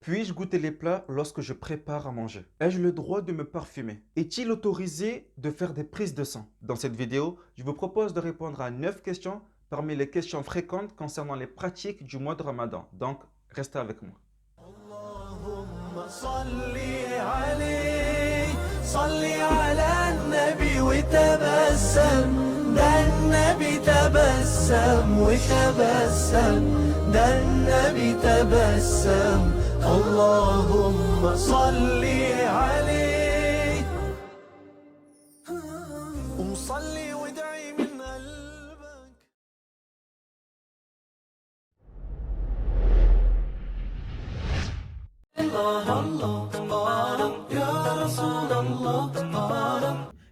Puis-je goûter les plats lorsque je prépare à manger? Ai-je le droit de me parfumer? Est-il autorisé de faire des prises de sang? Dans cette vidéo, je vous propose de répondre à 9 questions parmi les questions fréquentes concernant les pratiques du mois de Ramadan. Donc, restez avec moi. اللهم صل عليه صل على النبي وتبسم ده النبي تبسم وتبسم ده النبي تبسم اللهم صل عليه وصلي وادعي من قلبك.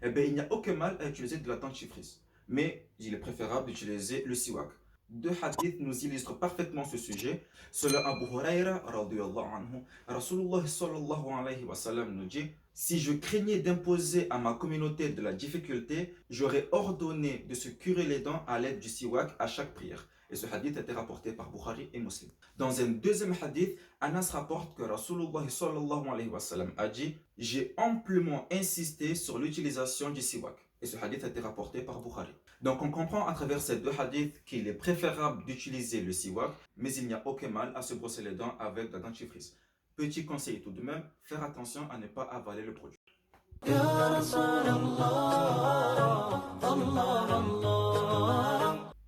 Eh bien, il n'y a aucun mal à utiliser de la dentifrice, mais il est préférable d'utiliser le siwak. Deux hadiths nous illustrent parfaitement ce sujet. Selon Abu Huraira, radiyallahu anhu, Rasulullah sallallahu alayhi wa sallam nous dit: si je craignais d'imposer à ma communauté de la difficulté, j'aurais ordonné de se curer les dents à l'aide du siwak à chaque prière. Et ce hadith a été rapporté par Bukhari et Muslim. Dans un deuxième hadith, Anas rapporte que Rasulullah sallallahu alayhi wa sallam a dit: j'ai amplement insisté sur l'utilisation du siwak. Et ce hadith a été rapporté par Bukhari. Donc on comprend à travers ces deux hadiths qu'il est préférable d'utiliser le siwak, mais il n'y a aucun mal à se brosser les dents avec de la dentifrice. Petit conseil tout de même, faire attention à ne pas avaler le produit.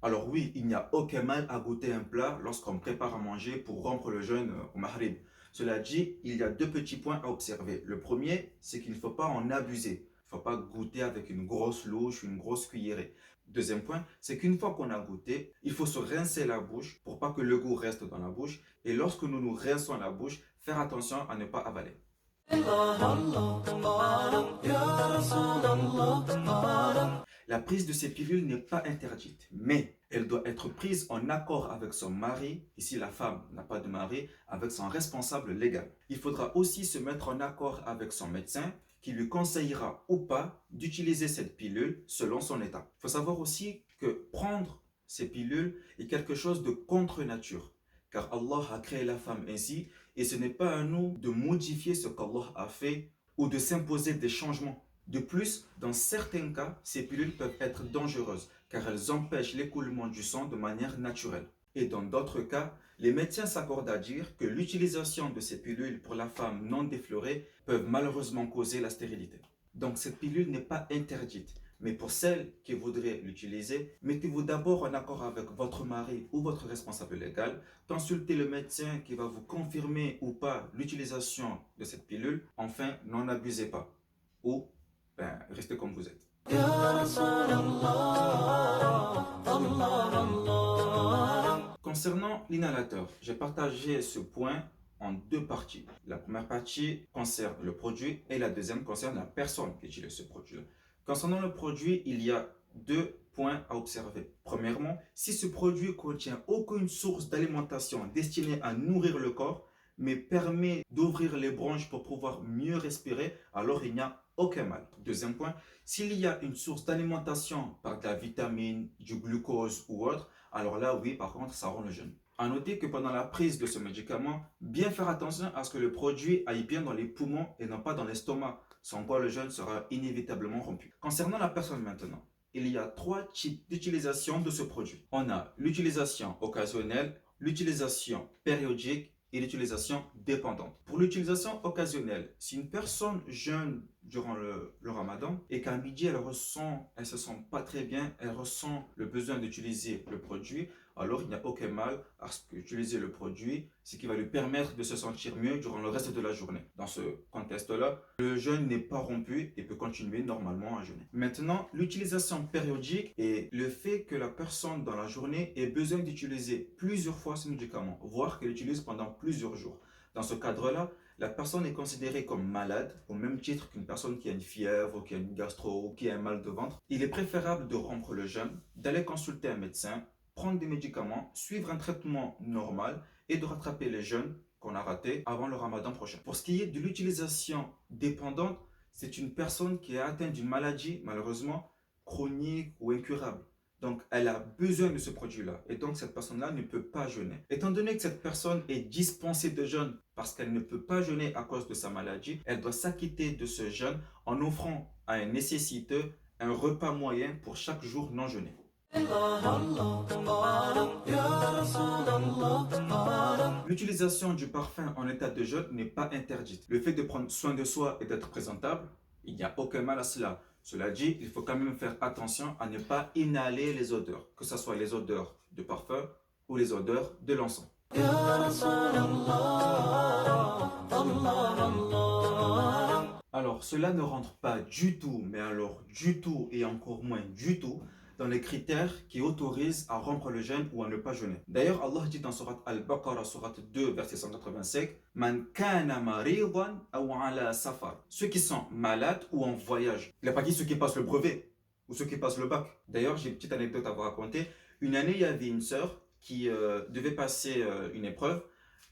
Alors oui, il n'y a aucun mal à goûter un plat lorsqu'on prépare à manger pour rompre le jeûne au Maghrib. Cela dit, il y a deux petits points à observer. Le premier, c'est qu'il ne faut pas en abuser. Il ne faut pas goûter avec une grosse louche, une grosse cuillerée. Deuxième point, c'est qu'une fois qu'on a goûté, il faut se rincer la bouche pour pas que le goût reste dans la bouche. Et lorsque nous nous rinçons la bouche, faire attention à ne pas avaler. La prise de ces pilules n'est pas interdite, mais elle doit être prise en accord avec son mari, et si la femme n'a pas de mari, avec son responsable légal. Il faudra aussi se mettre en accord avec son médecin qui lui conseillera ou pas d'utiliser cette pilule selon son état. Il faut savoir aussi que prendre ces pilules est quelque chose de contre nature, car Allah a créé la femme ainsi, et ce n'est pas à nous de modifier ce qu'Allah a fait ou de s'imposer des changements. De plus, dans certains cas, ces pilules peuvent être dangereuses car elles empêchent l'écoulement du sang de manière naturelle. Et dans d'autres cas, les médecins s'accordent à dire que l'utilisation de ces pilules pour la femme non déflorée peuvent malheureusement causer la stérilité. Donc cette pilule n'est pas interdite, mais pour celles qui voudraient l'utiliser, mettez-vous d'abord en accord avec votre mari ou votre responsable légal, consultez le médecin qui va vous confirmer ou pas l'utilisation de cette pilule, enfin n'en abusez pas. Ou restez comme vous êtes. Concernant l'inhalateur, j'ai partagé ce point en deux parties. La première partie concerne le produit et la deuxième concerne la personne qui utilise ce produit. Concernant le produit, il y a deux points à observer. Premièrement, si ce produit contient aucune source d'alimentation destinée à nourrir le corps, mais permet d'ouvrir les bronches pour pouvoir mieux respirer, alors il n'y a aucun mal. Deuxième point, s'il y a une source d'alimentation par de la vitamine, du glucose ou autre, alors là, oui, par contre, ça rend le jeûne. À noter que pendant la prise de ce médicament, bien faire attention à ce que le produit aille bien dans les poumons et non pas dans l'estomac, sans quoi le jeûne sera inévitablement rompu. Concernant la personne maintenant, il y a trois types d'utilisation de ce produit. On a l'utilisation occasionnelle, l'utilisation périodique et l'utilisation dépendante. Pour l'utilisation occasionnelle, si une personne jeûne durant le ramadan et qu'à midi elle se sent pas très bien, elle ressent le besoin d'utiliser le produit, alors il n'y a aucun mal à utiliser le produit, ce qui va lui permettre de se sentir mieux durant le reste de la journée. Dans ce contexte-là, le jeûne n'est pas rompu et peut continuer normalement à jeûner. Maintenant, l'utilisation périodique est le fait que la personne dans la journée ait besoin d'utiliser plusieurs fois ce médicament, voire qu'elle l'utilise pendant plusieurs jours. Dans ce cadre-là, la personne est considérée comme malade au même titre qu'une personne qui a une fièvre, ou qui a une gastro, ou qui a un mal de ventre. Il est préférable de rompre le jeûne, d'aller consulter un médecin, prendre des médicaments, suivre un traitement normal et de rattraper les jeûnes qu'on a ratés avant le ramadan prochain. Pour ce qui est de l'utilisation dépendante, c'est une personne qui est atteinte d'une maladie, malheureusement, chronique ou incurable. Donc, elle a besoin de ce produit-là. Et donc, cette personne-là ne peut pas jeûner. Étant donné que cette personne est dispensée de jeûne parce qu'elle ne peut pas jeûner à cause de sa maladie, elle doit s'acquitter de ce jeûne en offrant à un nécessiteux un repas moyen pour chaque jour non jeûné. L'utilisation du parfum en état de jeûne n'est pas interdite. Le fait de prendre soin de soi et d'être présentable, il n'y a aucun mal à cela. Cela dit, il faut quand même faire attention à ne pas inhaler les odeurs, que ce soit les odeurs de parfum ou les odeurs de l'encens. Alors, cela ne rentre pas du tout, mais alors du tout et encore moins du tout, dans les critères qui autorisent à rompre le jeûne ou à ne pas jeûner. D'ailleurs, Allah dit dans Surat Al-Baqarah, Surat 2, verset 185, « Man kana maridan aw ala safar » Ceux qui sont malades ou en voyage. Il n'a pas dit ceux qui passent le brevet ou ceux qui passent le bac. D'ailleurs, j'ai une petite anecdote à vous raconter. Une année, il y avait une sœur qui devait passer une épreuve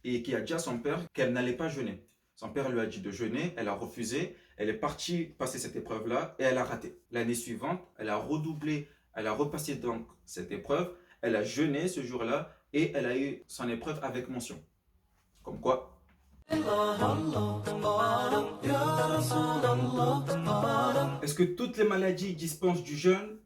et qui a dit à son père qu'elle n'allait pas jeûner. Son père lui a dit de jeûner, elle a refusé, elle est partie passer cette épreuve-là et elle a raté. L'année suivante, elle a redoublé, elle a repassé donc cette épreuve, elle a jeûné ce jour-là et elle a eu son épreuve avec mention. Comme quoi. Est-ce que toutes les maladies dispensent du jeûne?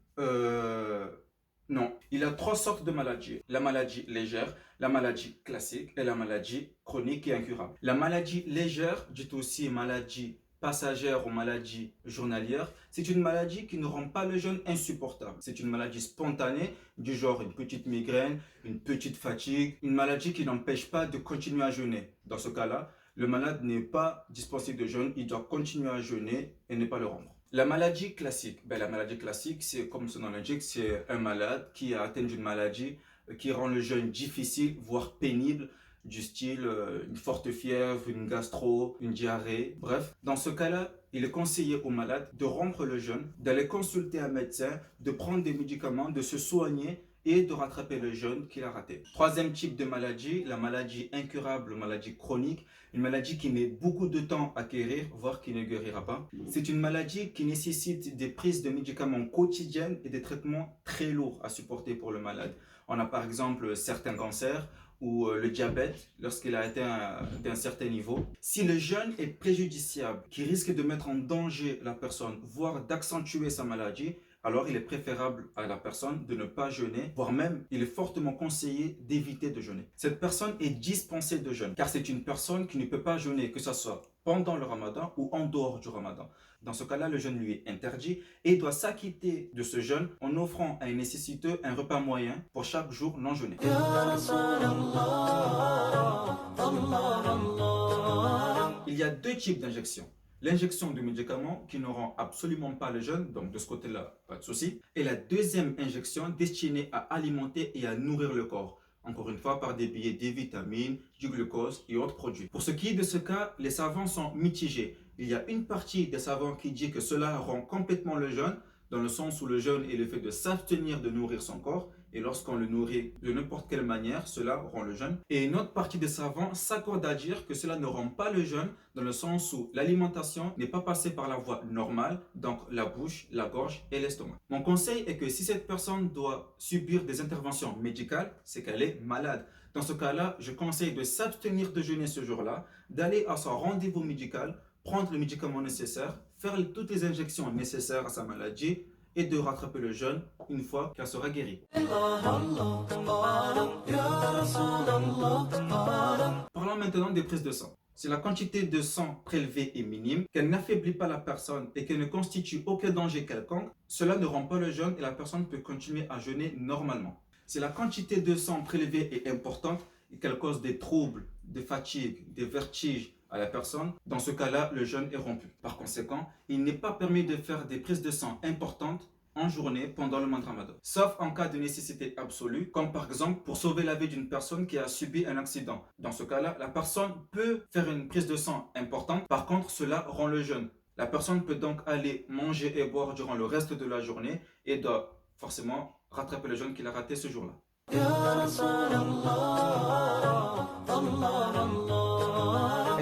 Non. Il y a 3 sortes de maladies. La maladie légère, la maladie classique et la maladie chronique et incurable. La maladie légère, dite aussi maladie passagère ou maladie journalière, c'est une maladie qui ne rend pas le jeûne insupportable. C'est une maladie spontanée, du genre une petite migraine, une petite fatigue, une maladie qui n'empêche pas de continuer à jeûner. Dans ce cas-là, le malade n'est pas dispensé de jeûne, il doit continuer à jeûner et ne pas le rompre. La maladie classique, la maladie classique, c'est comme son nom l'indique, c'est un malade qui a atteint d'une maladie qui rend le jeûne difficile, voire pénible, du style une forte fièvre, une gastro, une diarrhée, bref. Dans ce cas-là, il est conseillé au malade de rompre le jeûne, d'aller consulter un médecin, de prendre des médicaments, de se soigner et de rattraper le jeûne qu'il a raté. Troisième type de maladie, la maladie incurable, maladie chronique, une maladie qui met beaucoup de temps à guérir, voire qui ne guérira pas. C'est une maladie qui nécessite des prises de médicaments quotidiennes et des traitements très lourds à supporter pour le malade. On a par exemple certains cancers ou le diabète lorsqu'il a atteint d'un certain niveau. Si le jeûne est préjudiciable, qui risque de mettre en danger la personne, voire d'accentuer sa maladie, alors il est préférable à la personne de ne pas jeûner, voire même il est fortement conseillé d'éviter de jeûner. Cette personne est dispensée de jeûne, car c'est une personne qui ne peut pas jeûner, que ce soit pendant le ramadan ou en dehors du ramadan. Dans ce cas-là, le jeûne lui est interdit et doit s'acquitter de ce jeûne en offrant à un nécessiteux un repas moyen pour chaque jour non jeûné. Il y a 2 types d'injections. L'injection de médicaments qui ne rend absolument pas le jeûne, donc de ce côté-là, pas de souci. Et la deuxième injection destinée à alimenter et à nourrir le corps. Encore une fois, par des billets de vitamines, du glucose et autres produits. Pour ce qui est de ce cas, les savants sont mitigés. Il y a une partie des savants qui dit que cela rend complètement le jeûne, dans le sens où le jeûne est le fait de s'abstenir de nourrir son corps, et lorsqu'on le nourrit de n'importe quelle manière, cela rend le jeûne. Et une autre partie des savants s'accorde à dire que cela ne rend pas le jeûne, dans le sens où l'alimentation n'est pas passée par la voie normale, donc la bouche, la gorge et l'estomac. Mon conseil est que si cette personne doit subir des interventions médicales, c'est qu'elle est malade. Dans ce cas-là, je conseille de s'abstenir de jeûner ce jour-là, d'aller à son rendez-vous médical, prendre le médicament nécessaire, faire toutes les injections nécessaires à sa maladie et de rattraper le jeûne une fois qu'elle sera guérie. Parlons maintenant des prises de sang. Si la quantité de sang prélevée est minime, qu'elle n'affaiblit pas la personne et qu'elle ne constitue aucun danger quelconque, cela ne rend pas le jeûne et la personne peut continuer à jeûner normalement. Si la quantité de sang prélevée est importante et qu'elle cause des troubles, des fatigues, des vertiges à la personne, dans ce cas-là, le jeûne est rompu. Par conséquent, il n'est pas permis de faire des prises de sang importantes en journée pendant le mois de Ramadan. Sauf en cas de nécessité absolue, comme par exemple pour sauver la vie d'une personne qui a subi un accident. Dans ce cas-là, la personne peut faire une prise de sang importante, par contre cela rend le jeûne. La personne peut donc aller manger et boire durant le reste de la journée et doit forcément rattraper le jeûne qu'il a raté ce jour-là.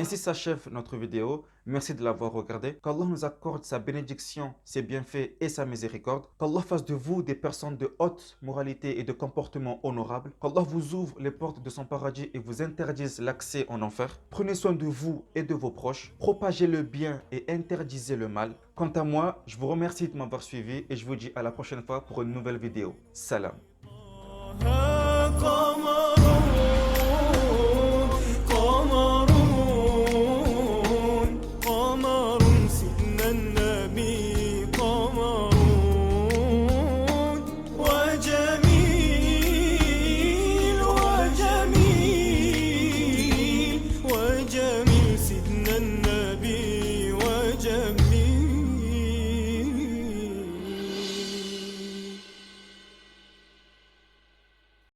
Ainsi s'achève notre vidéo. Merci de l'avoir regardé. Qu'Allah nous accorde sa bénédiction, ses bienfaits et sa miséricorde. Qu'Allah fasse de vous des personnes de haute moralité et de comportement honorable. Qu'Allah vous ouvre les portes de son paradis et vous interdise l'accès en enfer. Prenez soin de vous et de vos proches. Propagez le bien et interdisez le mal. Quant à moi, je vous remercie de m'avoir suivi et je vous dis à la prochaine fois pour une nouvelle vidéo. Salam. وجميل سيدنا